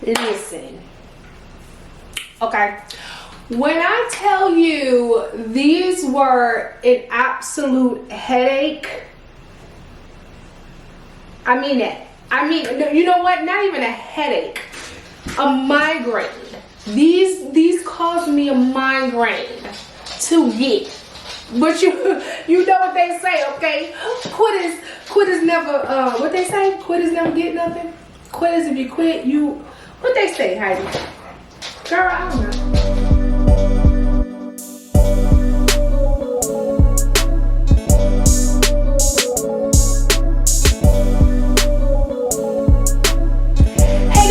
Listen. Okay. When I tell you these were an absolute headache, I mean it. I mean, you know what? Not even a headache. A migraine. These caused me a migraine to get. But you know what they say, okay? Quitters never, what they say? Quitters never get nothing. Quitters, if you quit, you, what they say, Heidi? Girl, I don't know.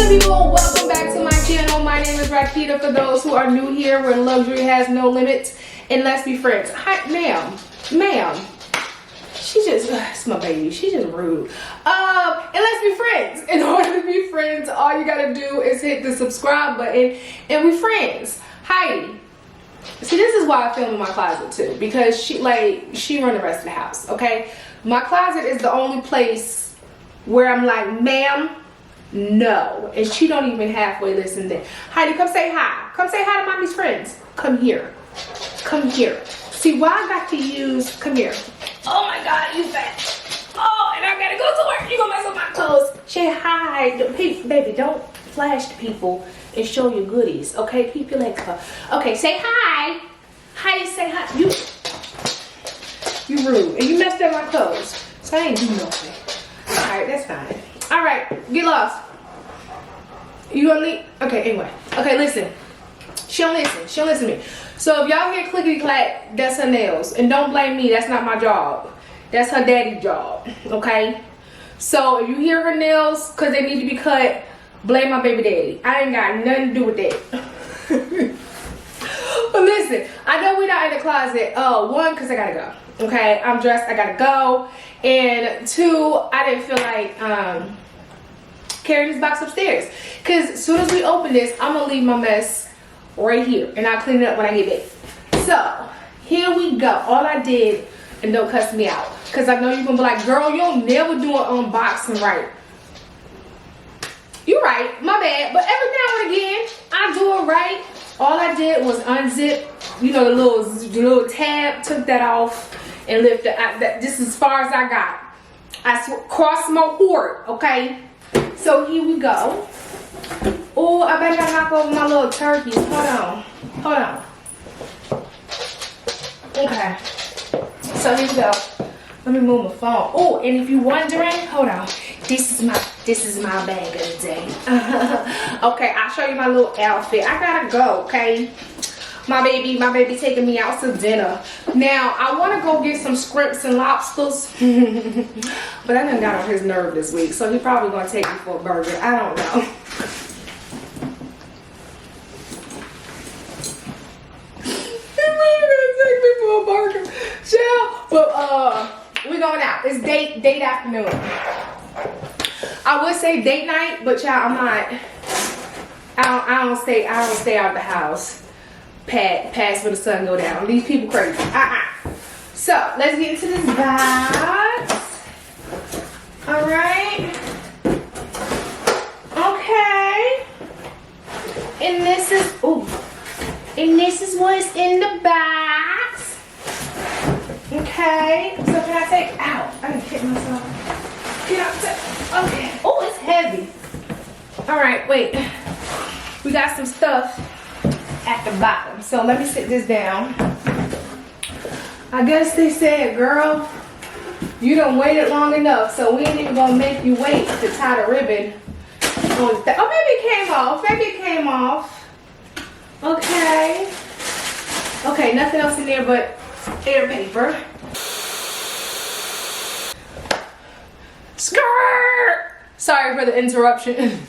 People, welcome back to my channel. My name is Rakita. For those who are new here, where luxury has no limits, and let's be friends. Hi, ma'am. She just, it's my baby. She's just rude. And let's be friends. In order to be friends, all you gotta do is hit the subscribe button, and we friends. Heidi. See, this is why I film in my closet too, because she run the rest of the house. Okay, my closet is the only place where I'm like, ma'am. No, and she don't even halfway listen there. Heidi, come say hi. Come say hi to mommy's friends. Come here. Come here. See why I got to use, come here. Oh my God, you fat. Oh, and I gotta go to work. You gonna mess up my clothes. Say hi. Baby, don't flash to people and show your goodies. Okay, keep your legs up. Okay, say hi. Heidi, say hi. You rude. And you messed up my clothes. So I ain't do nothing. Alright, that's fine. All right, get lost. You gonna leave? Okay, anyway. Okay, listen. She don't listen. She don't listen to me. So if y'all hear clickety clack, that's her nails. And don't blame me. That's not my job. That's her daddy's job. Okay? So if you hear her nails because they need to be cut, blame my baby daddy. I ain't got nothing to do with that. But listen, I know we're not in the closet. One, because I gotta go. Okay? I'm dressed. I gotta go. And two, I didn't feel like carrying this box upstairs, because as soon as we open this, I'm gonna leave my mess right here and I'll clean it up when I get back. So here we go. All I did, and don't cuss me out, because I know you're gonna be like, girl, you'll never do an unboxing right. You're right, my bad, but every now and again I do it right. All I did was unzip, you know, the little tab, took that off and lift it. This is as far as I got. I crossed my heart, okay? So here we go. Oh, I bet I knock over my little turkeys. Hold on. Okay. So here we go. Let me move my phone. Oh, and if you're wondering, hold on. This is my bag of the day. Okay, I'll show you my little outfit. I gotta go, okay? My baby taking me out to dinner. Now, I want to go get some scrimps and lobsters. But I done got on his nerve this week, so he probably going to take me for a burger. I don't know. He probably going to take me for a burger. Chill. But, we going out. It's date afternoon. I would say date night, but child, I'm not. I don't stay out of the house. Pass when the sun go down. These people crazy. So let's get into this box. All right. Okay. And this is what's in the box. Okay. So can I take out? I didn't hit myself. Get out. Okay. Oh, it's heavy. All right. Wait. We got some stuff at the bottom. So let me sit this down. I guess they said, girl, you done waited long enough, so we ain't even gonna make you wait to tie the ribbon. Oh, maybe it came off. Maybe it came off. Okay. Okay, nothing else in there but air paper. Skirt! Sorry for the interruption.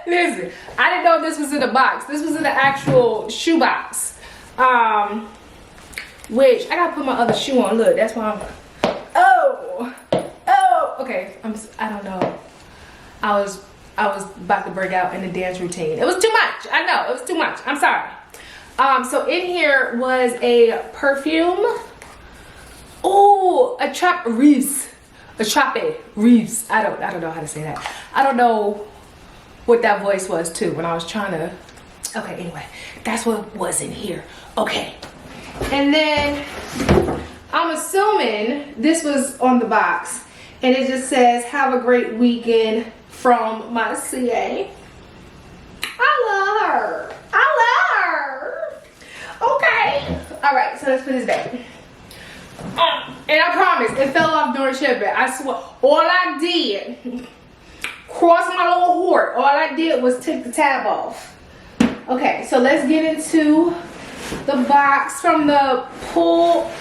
Listen, I didn't know this was in a box. This was in the actual shoe box. Which I gotta put my other shoe on. Look, that's why I'm. Oh. Okay, I don't know. I was about to break out in the dance routine. It was too much. I know, it was too much. I'm sorry. So in here was a perfume. Oh, a Trappe Reeves. I don't know how to say that. I don't know what that voice was too when I was trying to. Okay, anyway, that's what was in here. Okay, and then I'm assuming this was on the box, and it just says, "Have a great weekend from my CA." I love her. I love her. Okay. All right, so let's put this back. And I promise, it fell off during shipping. I swear, all I did, cross my little hoard. All I did was take the tab off. Okay, so let's get into the box from the pull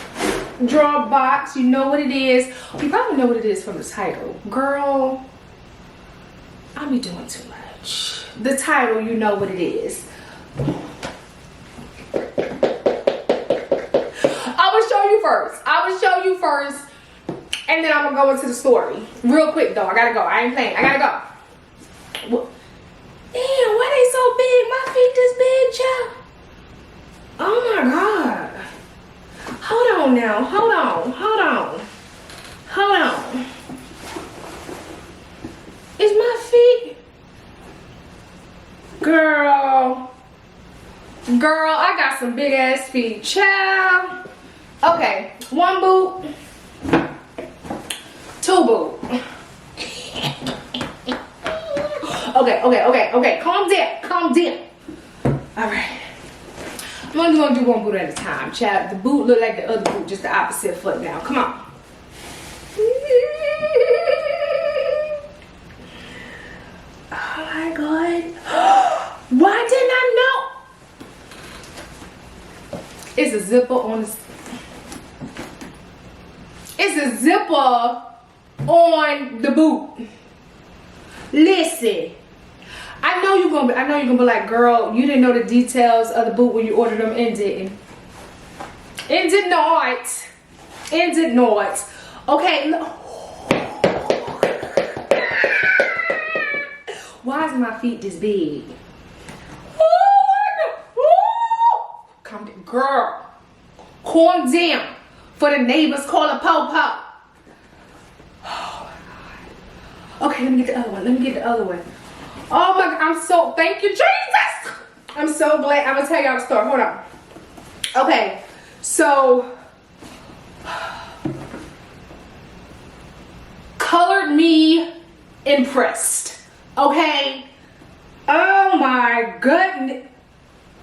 draw box. You know what it is. You probably know what it is from the title. Girl, I be doing too much. The title, you know what it is. I will show you first, and then I'm gonna go into the story real quick though. I gotta go. I ain't playing. I gotta go. Damn, why they so big? My feet this big, child. Oh my god. Hold on now. Hold on. Hold on. Hold on. Is my feet? Girl, I got some big ass feet, child. Okay, 1 boot, 2 boot. Okay, calm down. All right, I'm only gonna do 1 boot at a time, child. The boot look like the other boot, just the opposite foot now. Come on. Oh my god. Why didn't I know? It's a zipper on the... It's a zipper on the boot. Listen, I know you're gonna be like, girl, you didn't know the details of the boot when you ordered them and didn't. And did not. Okay. Why is my feet this big? Calm down, girl. Calm down. For the neighbors call a po-po. Oh my god. Okay, let me get the other one. Oh my god, thank you, Jesus. I'm so glad. I'm gonna tell y'all the story. Hold on. Okay, so colored me impressed. Okay. Oh my goodness.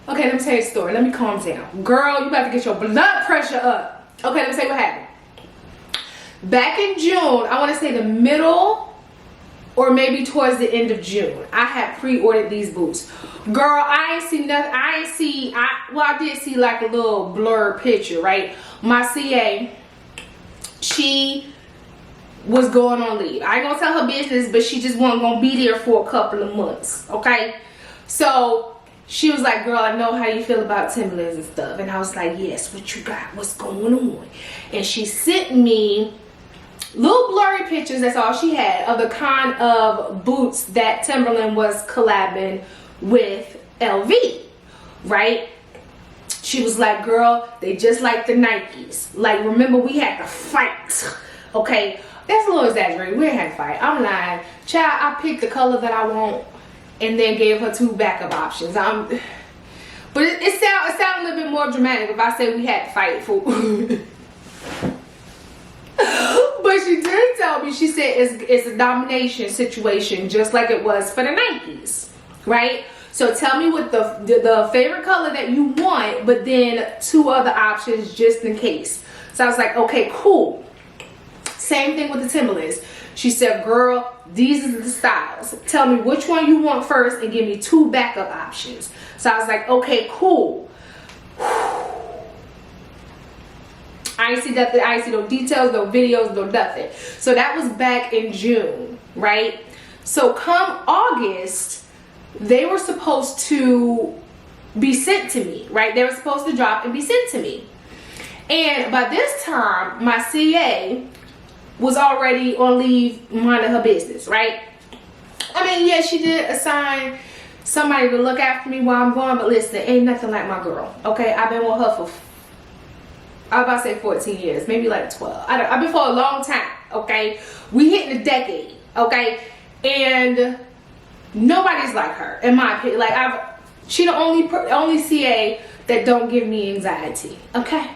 Okay, let me tell you the story. Let me calm down. Girl, you about to get your blood pressure up. Okay, let me tell you what happened. Back in June, I want to say the middle or maybe towards the end of June, I had pre-ordered these boots. Girl, I ain't see nothing. I did see like a little blurred picture, right? My CA, she was going on leave. I ain't gonna tell her business, but she just wasn't gonna be there for a couple of months, okay? So she was like, girl, I know how you feel about Timberlands and stuff. And I was like, yes, what you got? What's going on? And she sent me little blurry pictures, that's all she had, of the kind of boots that Timberland was collabing with LV, right? She was like, girl, they just like the Nikes. Like, remember, we had to fight, okay? That's a little exaggerated. We didn't have to fight. I'm lying. Child, I picked the color that I want and then gave her 2 backup options. But it sounds a little bit more dramatic if I say we had to fight for. But she did tell me, she said it's a domination situation, just like it was for the Nikes, right? So tell me what the favorite color that you want, but then 2 other options just in case. So I was like, okay, cool. Same thing with the Timberlands. She said, girl, these are the styles. Tell me which one you want first and give me 2 backup options. So I was like, okay, cool. I ain't see nothing. I ain't see no details, no videos, no nothing. So that was back in June, right? So come August, they were supposed to be sent to me, right? They were supposed to drop and be sent to me. And by this time, my CA was already on leave minding her business, right? I mean, yeah, she did assign somebody to look after me while I'm gone, but listen, ain't nothing like my girl, okay? I've been with her for, I was about to say 14 years, maybe like 12. I've been for a long time, okay? We hitting a decade, okay? And Nobody's like her, in my opinion. Like she the only CA that don't give me anxiety. Okay.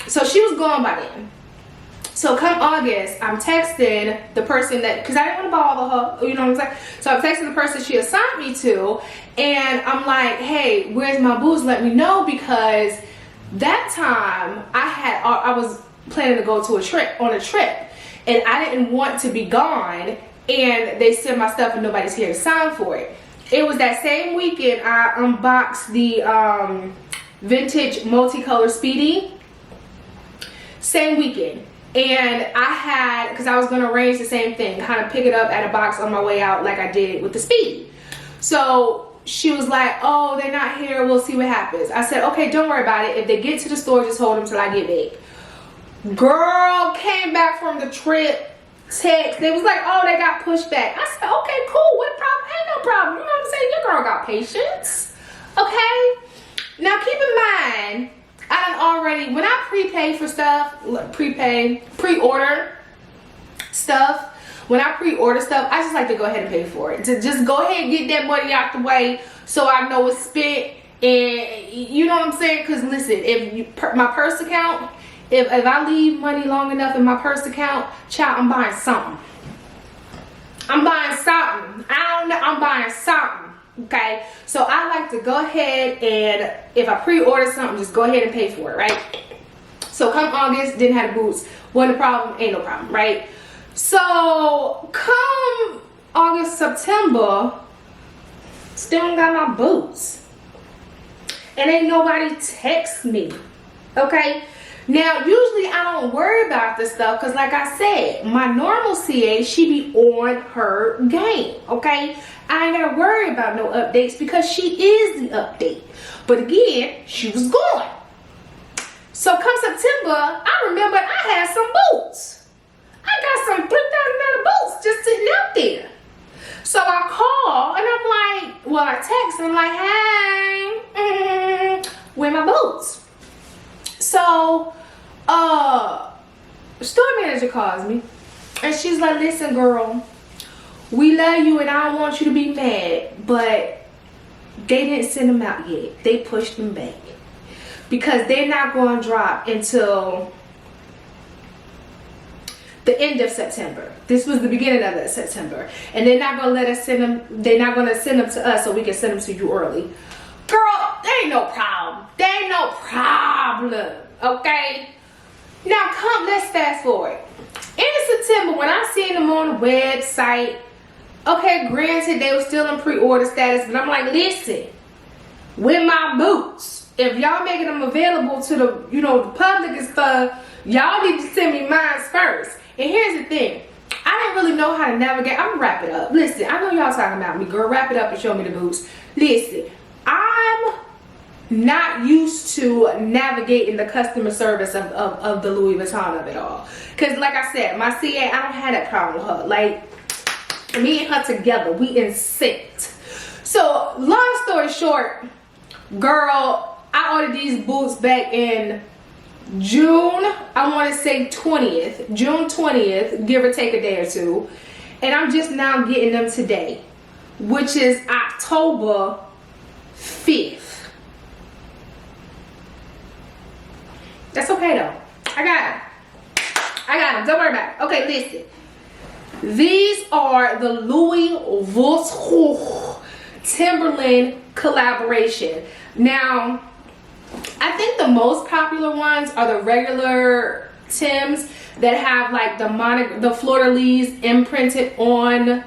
So she was gone by then. So come August, I'm texting the person that, because I didn't want to bother her, you know what I'm saying? So I'm texting the person she assigned me to, and I'm like, hey, where's my boots? Let me know, because that time I was planning to go on a trip, and I didn't want to be gone, and they sent my stuff and nobody's here to sign for it. It was that same weekend I unboxed the vintage multicolor Speedy. Same weekend. And I had, because I was going to arrange the same thing, kind of pick it up at a box on my way out like I did with the Speedy. So she was like, oh, they're not here, we'll see what happens. I said, okay, don't worry about it. If they get to the store, just hold them till I get back. Girl, came back from the trip, text. They was like, oh, they got pushed back. I said, okay, cool, what problem? Ain't no problem. You know what I'm saying? Your girl got patience. Okay? Now keep in mind, I done already, when I prepay for stuff, pre-order stuff, when I pre-order stuff, I just like to go ahead and pay for it. To just go ahead and get that money out the way so I know it's spent, and you know what I'm saying? Because listen, if my purse account, if I leave money long enough in my purse account, child, I'm buying something. I'm buying something. I don't know, I'm buying something. Okay, so I like to go ahead and if I pre-order something, just go ahead and pay for it, right? So come August, didn't have the boots. Wasn't a problem, ain't no problem, right? So come August, September, still don't got my boots. And ain't nobody text me, okay? Now, usually I don't worry about this stuff because like I said, my normal CA, she be on her game, okay? I ain't gotta worry about no updates because she is the update. But again, she was gone. So come September, I remember I had some boots. I got some $3,000 boots just sitting out there. So I call and I'm like, well, I text and I'm like, hey, where my boots? So, store manager calls me and she's like, listen, girl, we love you and I don't want you to be mad, but they didn't send them out yet. They pushed them back because they're not going to drop until the end of September. This was the beginning of September, and they're not going to let us send them. They're not going to send them to us so we can send them to you early. Girl, there ain't no problem. There ain't no problem. Okay. Now let's fast forward. In September, when I seen them on the website, okay, granted they were still in pre-order status, but I'm like, listen, with my boots, if y'all making them available to the, you know, the public and stuff, y'all need to send me mine first. And here's the thing, I didn't really know how to navigate. I'm gonna wrap it up. Listen, I know y'all talking about me, girl. Wrap it up and show me the boots. Listen, I'm not used to navigating the customer service of the Louis Vuitton of it all. Because like I said, my CA, I don't have that problem with her. Like, me and her together, we in sync. So long story short, girl, I ordered these boots back in June, I want to say June 20th, give or take a day or two. And I'm just now getting them today, which is October 5th. That's okay though. I got them. Don't worry about it. Okay, listen. These are the Louis Vuitton Timberland collaboration. Now, I think the most popular ones are the regular Tims that have like the fleur-de-lis imprinted on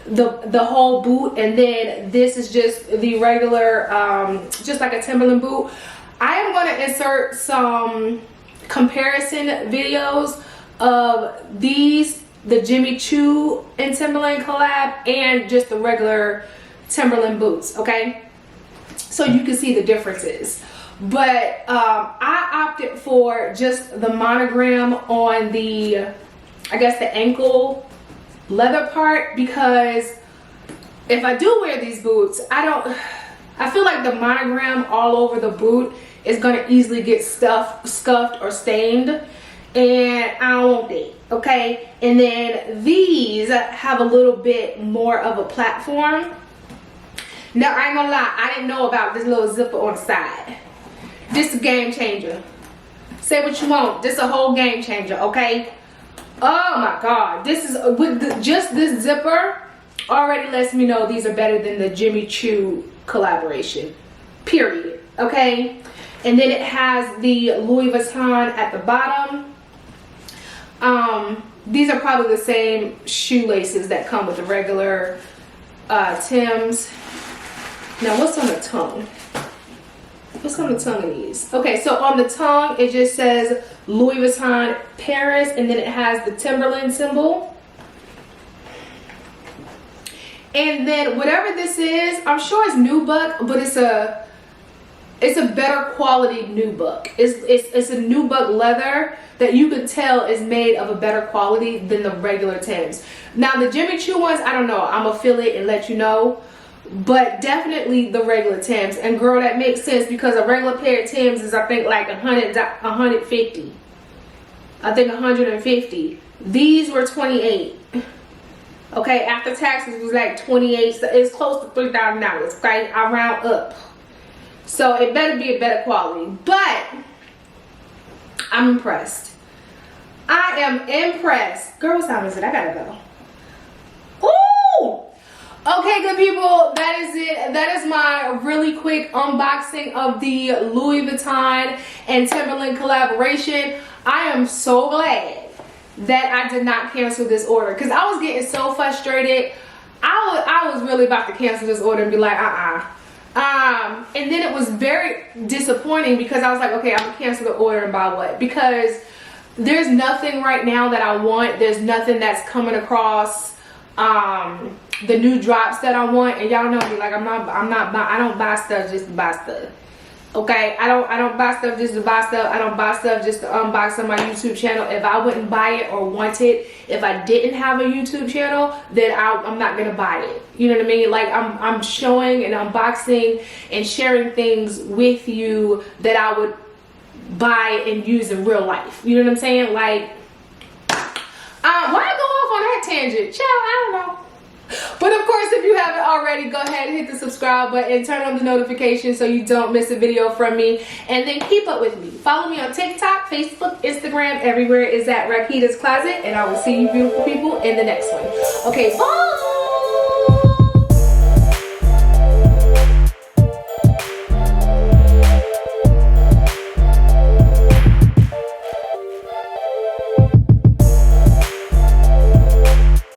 the whole boot, and then this is just the regular, just like a Timberland boot. I am going to insert some comparison videos of these, the Jimmy Choo and Timberland collab, and just the regular Timberland boots, okay? So you can see the differences. But I opted for just the monogram on the, I guess, the ankle leather part, because if I do wear these boots, I feel like the monogram all over the boot is going to easily get scuffed or stained, and I don't want that, okay? And then these have a little bit more of a platform. Now, I ain't gonna lie, I didn't know about this little zipper on the side. This is a game changer. Say what you want, this is a whole game changer, okay? Oh my God, this is, with just this zipper, already lets me know these are better than the Jimmy Choo collaboration, period, okay? And then it has the Louis Vuitton at the bottom. These are probably the same shoelaces that come with the regular Timbs. Now, what's on the tongue? What's on the tongue of these? Okay, so on the tongue, it just says Louis Vuitton Paris, and then it has the Timberland symbol. And then whatever this is, I'm sure it's nubuck, but it's a better quality nubuck. It's a nubuck leather that you could tell is made of a better quality than the regular Timbs. Now the Jimmy Choo ones, I don't know. I'm gonna feel it and let you know. But definitely the regular Timbs. And girl, that makes sense because a regular pair of Timbs is, I think, like 150. I think 150. These were 28. Okay, after taxes it was like 28. So it's close to $3,000. Okay, I round up. So it better be a better quality. But I'm impressed. I am impressed. Girl, what time is it? I gotta go. Ooh! Okay, good people, that is it. That is my really quick unboxing of the Louis Vuitton and Timberland collaboration. I am so glad that I did not cancel this order because I was getting so frustrated. I was really about to cancel this order and be like, and then it was very disappointing because I was like, okay, I'm gonna cancel the order and buy what? Because there's nothing right now that I want. There's nothing that's coming across the new drops that I want, and y'all know me, like I don't buy stuff just to buy stuff. Okay, I don't buy stuff just to buy stuff. I don't buy stuff just to unbox on my YouTube channel. If I wouldn't buy it or want it, if I didn't have a YouTube channel, then I'm not gonna buy it. You know what I mean? Like I'm showing and unboxing and sharing things with you that I would buy and use in real life. You know what I'm saying? Like, why I go off on that tangent? Child, I don't know. But of course, if you haven't already, go ahead and hit the subscribe button and turn on the notifications so you don't miss a video from me. And then keep up with me. Follow me on TikTok, Facebook, Instagram. Everywhere is at Rakita's Closet. And I will see you beautiful people in the next one. Okay, bye!